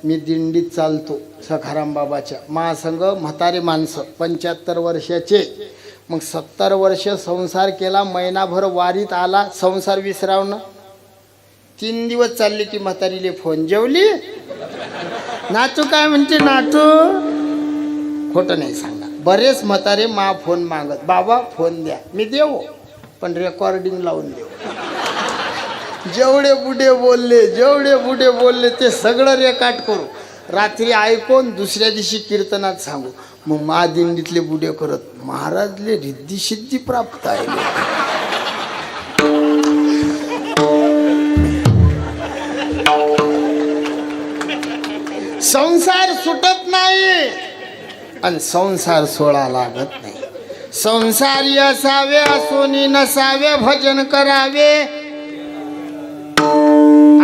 मी दिंडीत चालतो सखाराम बाबाच्या महासंघ म्हातारे माणसं 75 वर्षाचे. मग 70 वर्ष संसार केला, महिनाभर वारीत आला, संसार विसरावणं. 3 दिवस चालले की म्हातारीले फोन, जेवली नाचू काय म्हणते, नाचू खोटं नाही सांगा. बरेच म्हातारे मा फोन मागत, बाबा फोन द्या. मी देऊ पण रेकॉर्डिंग लावून देऊ. जेवढे बुढे बोलले ते सगळं रेकॉर्ड करू, रात्री ऐकून दुसऱ्या दिवशी कीर्तनात सांगू. मग महादिंडीतले बुढे करत, महाराजले रिद्धी सिद्धी प्राप्त आहे. संसार सुटत नाही आणि संसार सोडा लागत नाही. संसारी असावे असोनी नसावे, भजन करावे.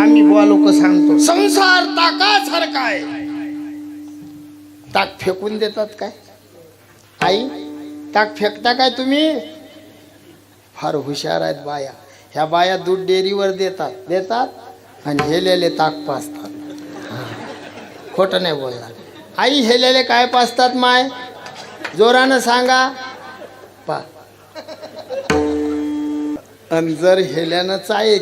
आम्ही बुवा लोक सांगतो संसार ताकासारखा आहे. ताक फेकून देतात काय आई? ताक फेकता काय तुम्ही? फार हुशार आहेत बाया. ह्या बाया दूध डेअरीवर देतात आणि हेलेले ताक पाजतात. खोटं नाही बोलणार. आई हेलेले काय पाजतात माय? जोरानं सांगा. पा आणि जर हेल्यानं चाये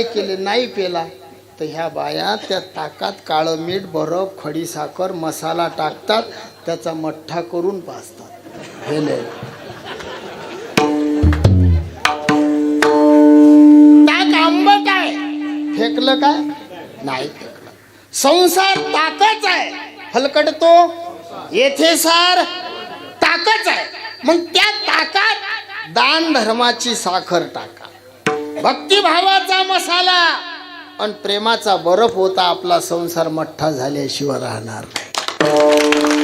केले नाही पेला तर ह्या बाया त्या ताकात काळं मीठ, बरफ, खडी साखर, मसाला टाकतात, त्याचा मठ्ठा करून पाजतात. हेले ताक आंबट आहे, फेकलं काय? नाही फेकलं. संसार ताकच आहे, हलकटतो येथे सार ताकच आहे. मग त्या ताकात दान धर्माची साखर टाका, भक्तिभावाचा मसाला आणि प्रेमाचा बर्फ होता. आपला संसार मठ्ठा झाल्याशिवाय राहणार नाही.